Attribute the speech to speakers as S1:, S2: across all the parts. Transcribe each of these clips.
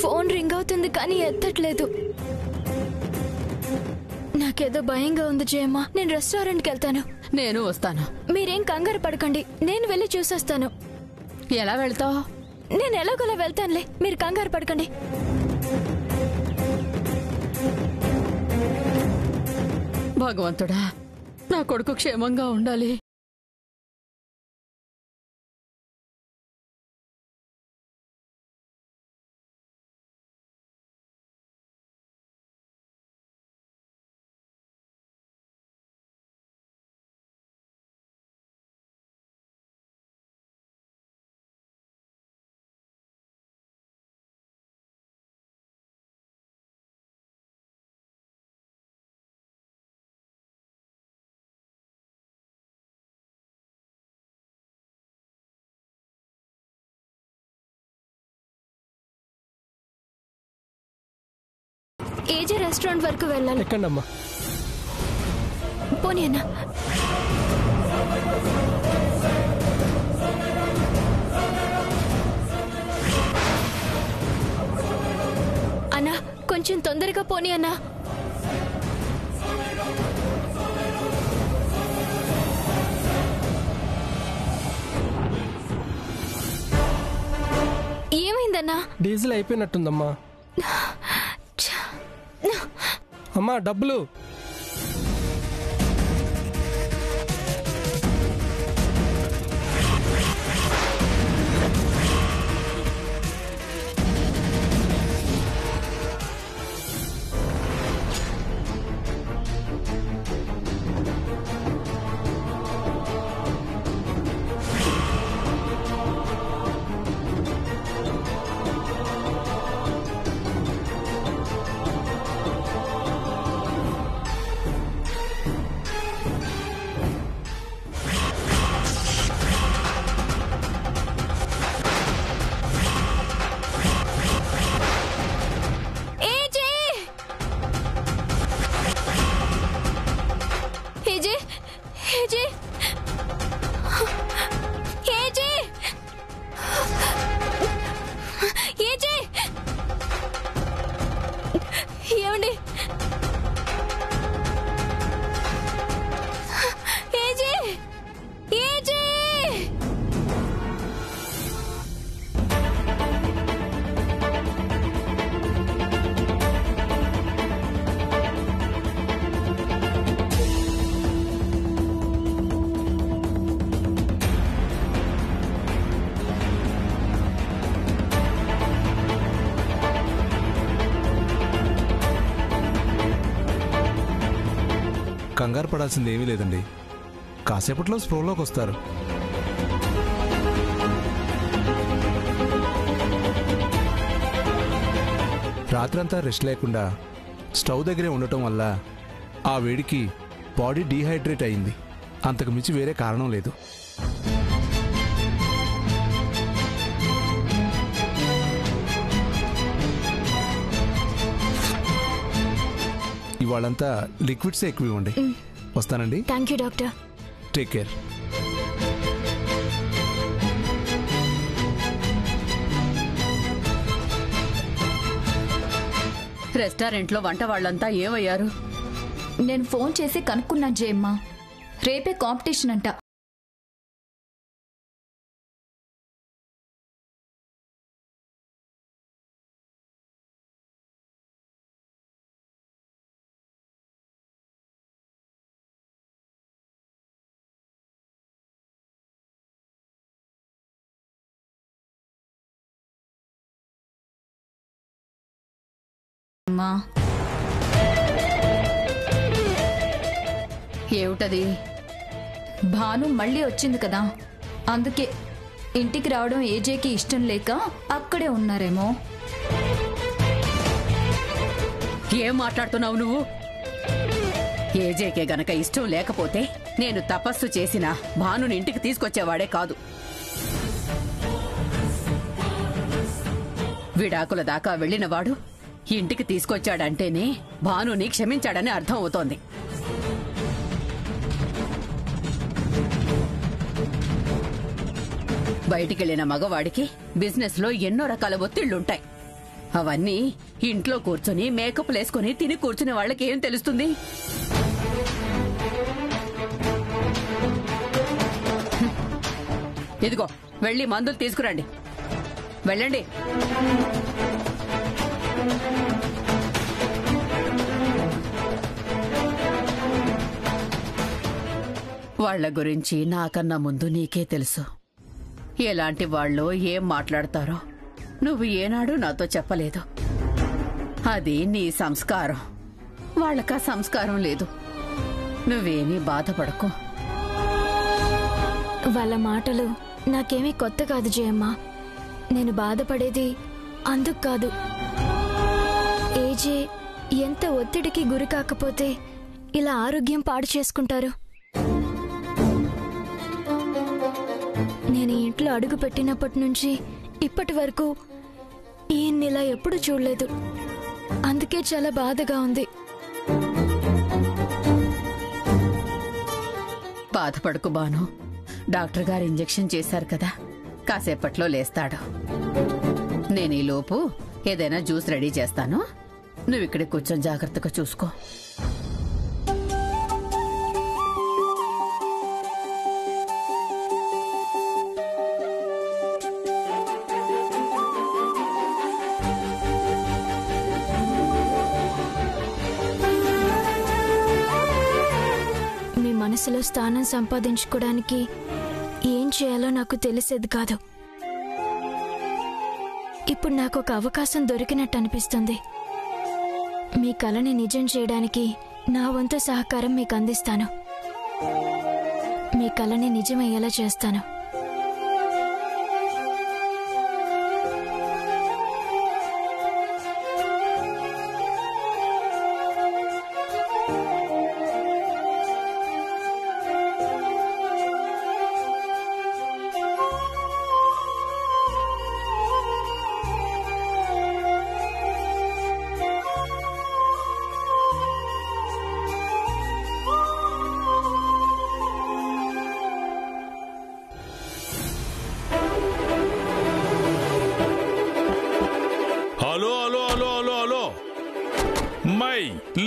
S1: Phone ring అవుతుంది కానీ ఎత్తట్లేదు. నాకేదో భయంగా ఉంది జయమ్మ. నేను రెస్టారెంట్కి వెళ్తాను.
S2: నేను వస్తాను.
S1: మీరేం కంగారు పడకండి, నేను వెళ్ళి చూసొస్తాను.
S2: ఎలా వెళ్తావు?
S1: నేను ఎలాగోలా వెళ్తానులే, మీరు కంగారు పడకండి.
S2: భగవంతుడా, నా కొడుకు క్షేమంగా ఉండాలి.
S1: ఏజే రెస్టారెంట్ వరకు వెళ్ళాలి.
S3: ఎక్కండమ్మా.
S1: పోనీ అన్నా. అన్నా కొంచెం తొందరగా పోనీ అన్నా. ఏమైందన్నా?
S3: డీజిల్ అయిపోయినట్టుందమ్మా. అమ్మా డబ్బులు.
S4: కంగారు పడాల్సింది ఏమీ లేదండి. కాసేపట్లో స్ప్రోలోకి వస్తారు. రాత్రంతా రెస్ట్ లేకుండా స్టవ్ దగ్గరే ఉండటం వల్ల ఆ వేడికి బాడీ డీహైడ్రేట్ అయింది. అంతకు మించి వేరే కారణం లేదు. ఇవాళంతా లిక్విడ్స్ ఎక్కువ ఇవ్వండి. వస్తానండి.
S1: Thank you doctor.
S4: Take care.
S2: రెస్టారెంట్లో వంట వాళ్ళంతా ఏమయ్యారు?
S5: నేను ఫోన్ చేసి కనుక్కున్నా జయమ్మ. రేపే కాంపిటీషన్ అంట.
S2: ఏమిటది?
S5: భాను మళ్ళీ వచ్చింది కదా, అందుకే ఇంటికి రావడం ఏజేకి ఇష్టం లేక అక్కడే ఉన్నారేమో.
S2: ఏం మాట్లాడుతున్నావు నువ్వు? ఏజేకే గనక ఇష్టం లేకపోతే నేను తపస్సు చేసిన భానుని ఇంటికి తీసుకొచ్చేవాడే కాదు. విడాకుల దాకా వెళ్లినవాడు ఇంటికి తీసుకొచ్చాడంటేనే భానుని క్షమించాడని అర్థం అవుతోంది. బయటికెళ్లిన మగవాడికి బిజినెస్ లో ఎన్నో రకాల ఒత్తిళ్లుంటాయి. అవన్నీ ఇంట్లో కూర్చొని మేకప్ లేసుకుని తిని కూర్చునే వాళ్ళకి ఏం తెలుస్తుంది? ఇదిగో వెళ్ళి మందులు తీసుకురండి. వెళ్ళండి. వాళ్ల గురించి నాకన్నా ముందు నీకే తెలుసు. ఎలాంటి వాళ్ళు ఏం మాట్లాడతారో నువ్వు ఏనాడు నాతో చెప్పలేదు. అది నీ సంస్కారం. వాళ్ళకా సంస్కారం లేదు. నువ్వేమీ బాధపడకు.
S1: వాళ్ళ మాటలు నాకేమీ కొత్త కాదు జయమ్మ. నేను బాధపడేది అందుకు కాదు. ఏజే ఎంత ఒత్తిడికి గురి కాకపోతే ఇలా ఆరోగ్యం పాడు చేసుకుంటారు? నేను ఈ ఇంట్లో అడుగు పెట్టినప్పటి నుంచి ఇప్పటి వరకు ఈయన్నిలా ఎప్పుడు చూడలేదు. అందుకే చాలా బాధగా ఉంది.
S2: బాధపడకు బాను. డాక్టర్ గారు ఇంజెక్షన్ చేశారు కదా, కాసేపట్లో లేస్తాడు. నేను ఈ లోపు ఏదైనా జ్యూస్ రెడీ చేస్తాను. నువ్వు ఇక్కడ కూర్చొని జాగ్రత్తగా చూసుకో.
S1: మీ మనసులో స్థానం సంపాదించుకోవడానికి ఏం చేయాలో నాకు తెలిసేది కాదు. ఇప్పుడు నాకు ఒక అవకాశం దొరికినట్టు అనిపిస్తుంది. మీ కలని నిజం చేయడానికి నా వంతు సహకారం మీకు అందిస్తాను. మీ కలని నిజమయ్యేలా చేస్తాను.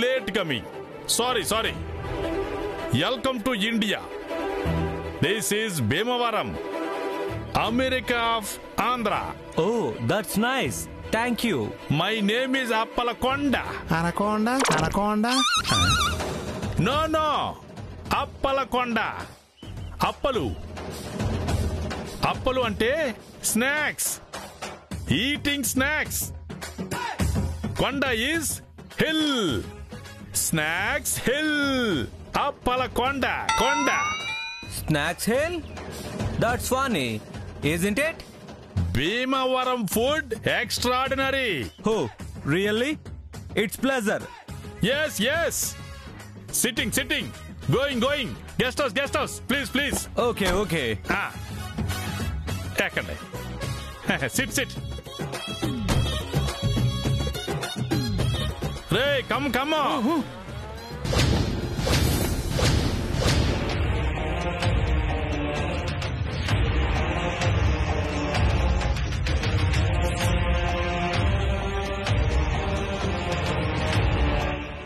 S6: Late coming. Sorry. Welcome to India. This is Bhimavaram, America of Andhra.
S7: Oh, that's nice. Thank you.
S6: My name is Appalakonda.
S4: Anaconda?
S6: No. Appalakonda. Appalu ante snacks. Eating snacks. Konda is hill. Snacks hill. Appalakonda. Konda.
S7: Snacks Hill? That's funny, isn't it?
S6: Bhimavaram food extraordinary.
S7: Oh, really? It's pleasure.
S6: Yes. Sitting. Going. Guest house. Please.
S7: Okay.
S6: Ekkande. Sit. Ray, come on.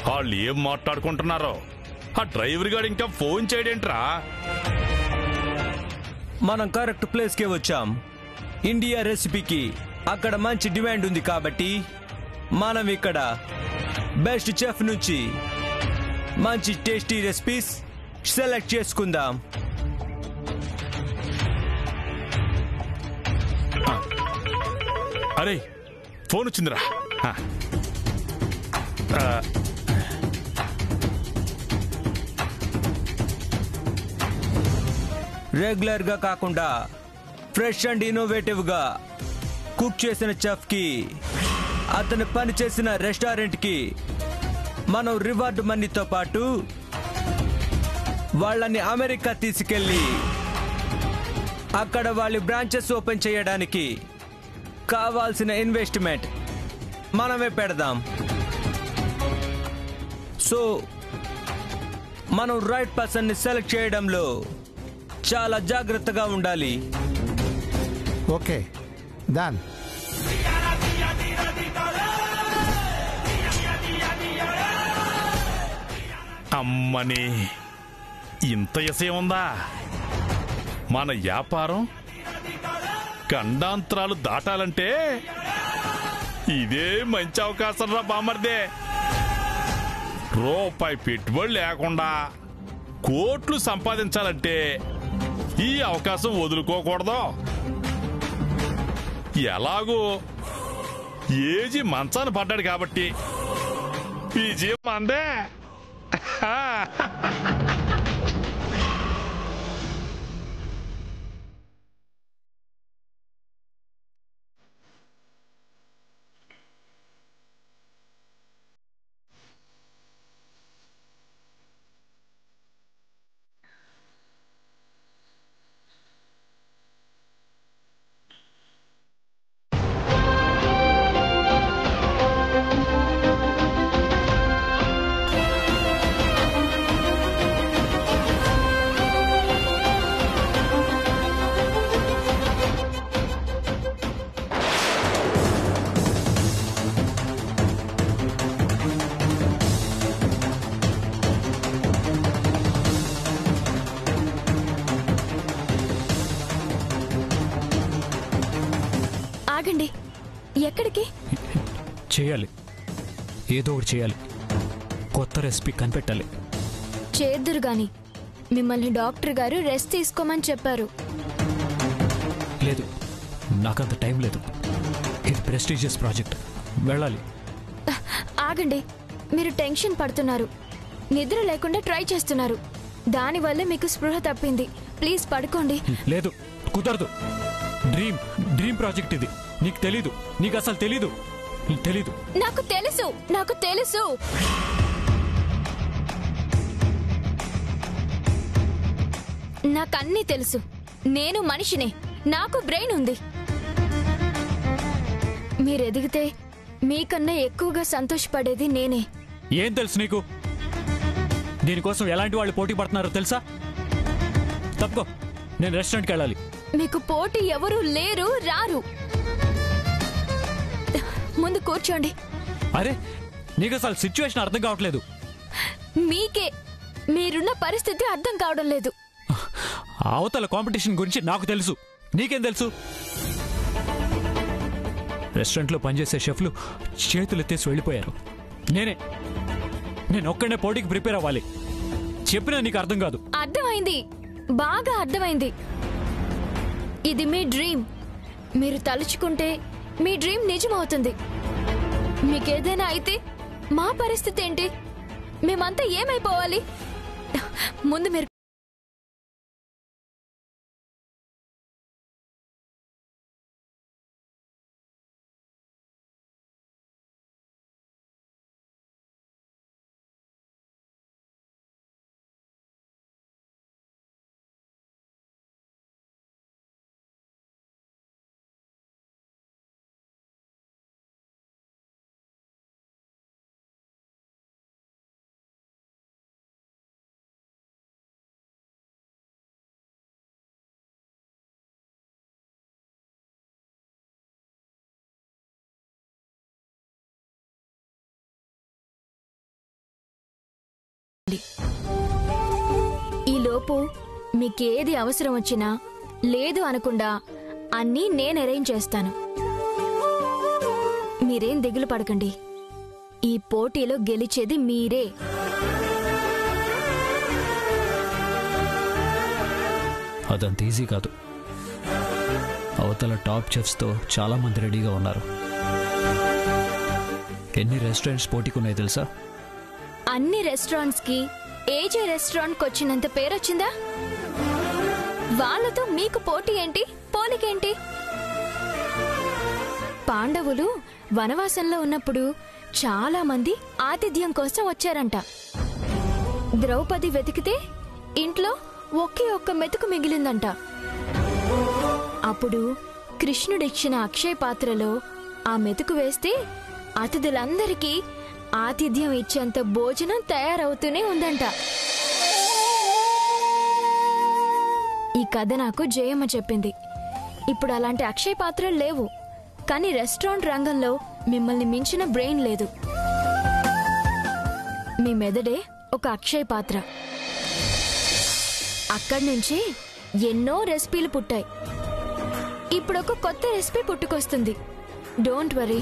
S6: వాళ్ళు ఏం మాట్లాడుకుంటున్నారో ఆ driver గారు ఇంకా phone చేయడేంట్రా?
S7: మనం correct place కే వచ్చాం. India రెసిపీకి అక్కడ మంచి demand ఉంది కాబట్టి మనం ఇక్కడ బెస్ట్ చెఫ్ నుంచి మంచి టేస్టీ రెసిపీస్ సెలెక్ట్ చేసుకుందాం.
S6: అరే ఫోన్ వచ్చిందిరా.
S7: రెగ్యులర్ గా కాకుండా ఫ్రెష్ అండ్ ఇన్నోవేటివ్ గా కుక్ చేసిన చెఫ్ కి అతను పని చేసిన రెస్టారెంట్ కి మనం రివార్డ్ మనీతో పాటు వాళ్ళని అమెరికా తీసుకెళ్లి అక్కడ వాళ్ళ బ్రాంచెస్ ఓపెన్ చేయడానికి కావాల్సిన ఇన్వెస్ట్మెంట్ మనమే పెడదాం. సో మనం రైట్ పర్సన్ ని సెలెక్ట్ చేయడంలో చాలా జాగ్రత్తగా ఉండాలి.
S4: Okay done.
S6: అమ్మని ఇంత విషయం ఉందా? మన వ్యాపారం ఖండాంతరాలు దాటాలంటే ఇదే మంచి అవకాశం రా బామర్దే. రూపాయి పెట్టుబడి లేకుండా కోట్లు సంపాదించాలంటే ఈ అవకాశం వదులుకోకూడదు. ఎలాగూ ఏజీ మంచాన పడ్డాడు కాబట్టి విజయం అందే.
S1: ఆగండి. ఎక్కడికి?
S8: చేయాలి, ఏదో ఒకటి చేయాలి. కొత్త రెసిపీ కనిపెట్టాలి.
S1: చేద్దురు గాని మిమ్మల్ని డాక్టర్ గారు రెస్ట్ తీసుకోమని చెప్పారు.
S8: లేదు, నాకంత టైం లేదు. ఇది ప్రెస్టీజియస్ ప్రాజెక్ట్, వెళ్ళాలి.
S1: ఆగండి, మీరు టెన్షన్ పడుతున్నారు, నిద్ర లేకుండా ట్రై చేస్తున్నారు. దానివల్ల మీకు స్పృహ తప్పింది. ప్లీజ్ పడుకోండి.
S8: లేదు, కుదరదు. డ్రీమ్ ప్రాజెక్ట్ ఇది. నీకు తెలీదు, నీకు అసలు తెలీదు.
S1: నాకు తెలుసు. నాకన్నీ తెలుసు. నేను మనిషినే, నాకు బ్రెయిన్ ఉంది. మీరు ఎదిగితే మీకన్నా ఎక్కువగా సంతోషపడేది నేనే.
S8: ఏం తెలుసు నీకు? దీనికోసం ఎలాంటి వాళ్ళు పోటీ పడుతున్నారో తెలుసా? తప్పుకో, నేను రెస్టారెంట్కి వెళ్ళాలి.
S1: మీకు పోటీ ఎవరూ లేరు, రారు. ముందు కూర్చోండి.
S8: అరే, నీకు అసలు సిచ్యువేషన్ అర్థం కావట్లేదు.
S1: మీకే మీరున్న పరిస్థితి అర్థం కావడం లేదు.
S8: అవతల కాంపిటీషన్ గురించి నాకు తెలుసు, నీకేం తెలుసు? రెస్టారెంట్లో పనిచేసే షెఫ్లు చేతులెత్తేసి వెళ్ళిపోయారు. నేను ఒక్కడే పోటీకి ప్రిపేర్ అవ్వాలి. చెప్పినా నీకు అర్థం కాదు.
S1: అర్థమైంది, బాగా అర్థమైంది. ఇది మీ డ్రీమ్. మీరు తలుచుకుంటే మీ డ్రీమ్ నిజమవుతుంది. మీకేదైనా అయితే మా పరిస్థితి ఏంటి? మేమంతా ఏమైపోవాలి? ముందు మీరు ఈలోపు మీకేది అవసరం వచ్చినా లేదు అనకుండా అన్నీ నేను అరేంజ్ చేస్తాను. మీరేం దిగులు పడకండి. ఈ పోటీలో గెలిచేది మీరే.
S8: అదంత ఈజీ కాదు. అవతల టాప్ చెఫ్స్తో చాలా మంది రెడీగా ఉన్నారు. ఎన్ని రెస్టారెంట్స్ పోటీకున్నాయి తెలుసా?
S1: అన్ని రెస్టారెంట్స్ కి ఏజే రెస్టారెంట్ కి వచ్చినంత పేరొచ్చిందా? వాళ్ళతో మీకు పోటీ ఏంటి, పోలికేంటి? పాండవులు వనవాసంలో ఉన్నప్పుడు చాలా మంది ఆతిథ్యం కోసం వచ్చారంట. ద్రౌపది వెతికితే ఇంట్లో ఒకే ఒక్క మెతుకు మిగిలిందంట. అప్పుడు కృష్ణుడిచ్చిన అక్షయ పాత్రలో ఆ మెతుకు వేస్తే అతిథులందరికీ ఆతిథ్యం ఇచ్చేంత భోజనం తయారవుతూనే ఉందంట. ఈ కథ నాకు జయమ్మ చెప్పింది. ఇప్పుడు అలాంటి అక్షయ పాత్రలు లేవు, కానీ రెస్టారెంట్ రంగంలో మిమ్మల్ని మించిన బ్రెయిన్ లేదు. మీ మెదడే ఒక అక్షయ పాత్ర. అక్కడి నుంచి ఎన్నో రెసిపీలు పుట్టాయి. ఇప్పుడు ఒక కొత్త రెసిపీ పుట్టుకొస్తుంది. Don't worry.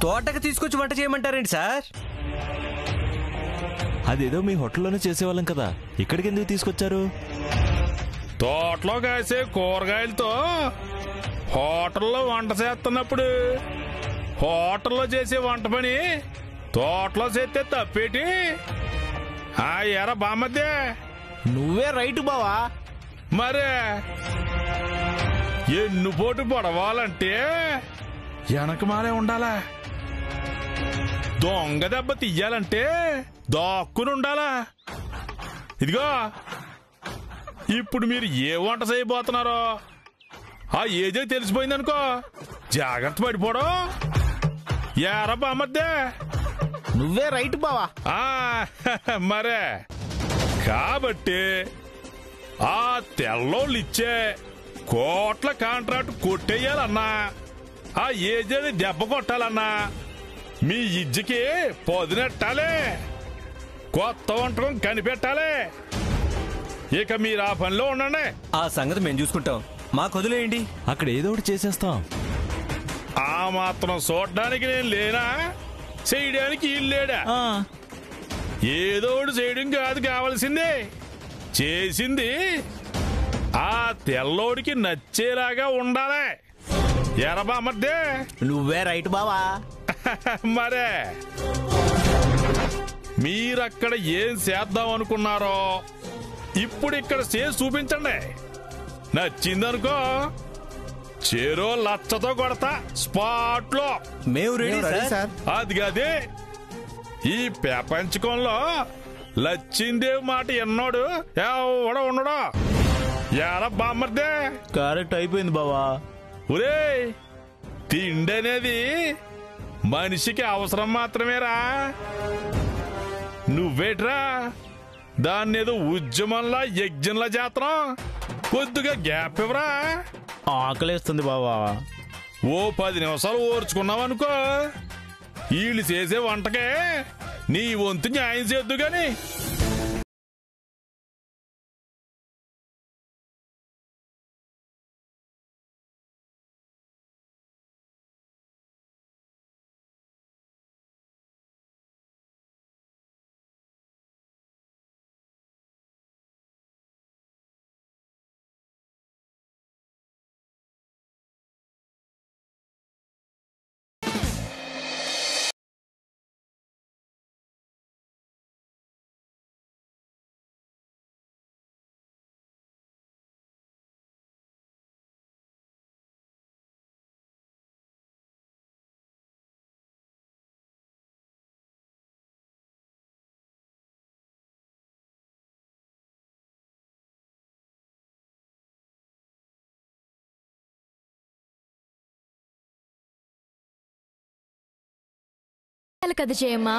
S7: తోటకి తీసుకొచ్చి వంట చేయమంటారేంటి సార్?
S9: అదేదో మీ హోటల్లోనే చేసేవాళ్ళం కదా, ఇక్కడికి ఎందుకు తీసుకొచ్చారు?
S6: తోటలో కాసే కూరగాయలతో హోటల్లో వంట చేస్తున్నప్పుడు హోటల్లో చేసే వంట పని తోటలో చేస్తే తప్పేటి? ఎరా బామ్మద్దే,
S9: నువ్వే రైట్ బావా.
S6: మరే ఎన్నుపోటు పడవాలంటే వెనకమాలే ఉండాలా, దొంగ దెబ్బ తీయాలంటే దాక్కుని ఉండాలా. ఇదిగో ఇప్పుడు మీరు ఏ వంట చేయబోతున్నారో ఆ ఏజే తెలిసిపోయిందనుకో, జాగ్రత్త పడిపోవడం. ఏరా బామ్మద్దే,
S9: నువ్వే రైట్ బావా.
S6: మరే కాబట్టి ఆ తెల్లోళ్ళు ఇచ్చే కోట్ల కాంట్రాక్ట్ కొట్టేయాలన్నా, ఆ ఏజేని దెబ్బ కొట్టాలన్నా మీ ఇజ్జికి పొదినెట్టాలి, కొత్త వంటకం కనిపెట్టాలి. ఇక మీరు ఆ పనిలో ఉండండి.
S7: ఆ సంగతి మేము చూసుకుంటాం, మాకు వదిలేయండి.
S9: అక్కడ ఏదో ఒకటి చేసేస్తాం.
S6: ఆ మాత్రం చూడడానికి నేను లేనా, చేయడానికి వీళ్ళు లేడా? ఏదో ఒకటి చేయడం కాదు కావాల్సింది, చేసింది ఆ తెల్లోడికి నచ్చేలాగా ఉండాలి. ఎరబా మధ్య
S9: నువ్వే రైట్ బావా.
S6: మరే మీరక్కడ ఏం చేద్దాం అనుకున్నారో ఇప్పుడు ఇక్కడ చేసి చూపించండి. నచ్చిందనుకో చెరో లచ్చతో కొడతా స్పాట్ లో.
S7: మేము రెడీ సార్.
S6: అది కాదే, ఈ ప్రపంచకంలో లచ్చిందేవి మాట ఎన్నోడు ఎవడో ఉండడు. ఎరా బామ్మర్దే,
S9: కరెక్ట్ అయిపోయింది బావా.
S6: ఒరే తిండి అనేది మనిషికి అవసరం మాత్రమేరా, నువ్వేట్రా దాన్ని ఏదో ఉద్యమంలా యజ్ఞంలా చేస్తున్నాం. కొద్దిగా గ్యాప్ ఇవ్వరా.
S9: ఆకలేస్తుంది బావా.
S6: ఓ 10 నిమిషాలు ఓర్చుకున్నావనుకో వీళ్ళు చేసే వంటకే నీ వంతు న్యాయం చేద్దు గాని.
S1: కదా చేయమ్మా.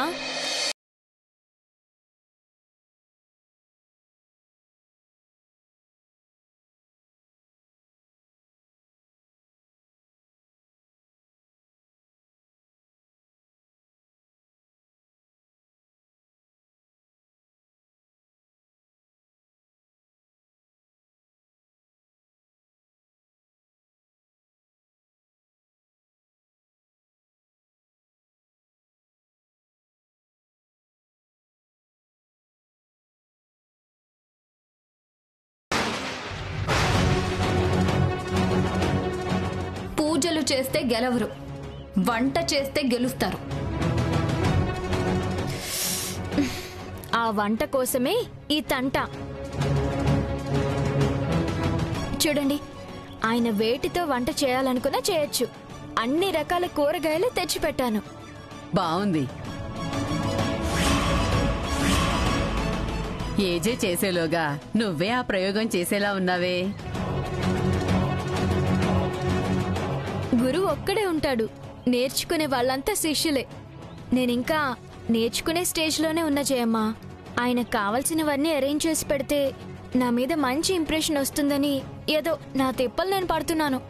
S5: పూజలు చేస్తే గెలవరు, వంట చేస్తే గెలుస్తారు.
S1: ఆ వంట కోసమే ఈ తంట. చూడండి, ఆయన వేటితో వంట చేయాలనుకున్నా చేయొచ్చు. అన్ని రకాల కూరగాయలు తెచ్చిపెట్టాను.
S2: బాగుంది. ఏజే చేసేలోగా నువ్వే ఆ ప్రయోగం చేసేలా ఉన్నావే.
S1: గురువు ఒక్కడే ఉంటాడు, నేర్చుకునే వాళ్ళంతా శిష్యులే. నేనింకా నేర్చుకునే స్టేజ్లోనే ఉన్న జయమ్మ. ఆయనకు కావాల్సినవన్నీ అరేంజ్ చేసి పెడితే నా మీద మంచి ఇంప్రెషన్ వస్తుందని ఏదో నా తిప్పలు నేను పడుతున్నాను.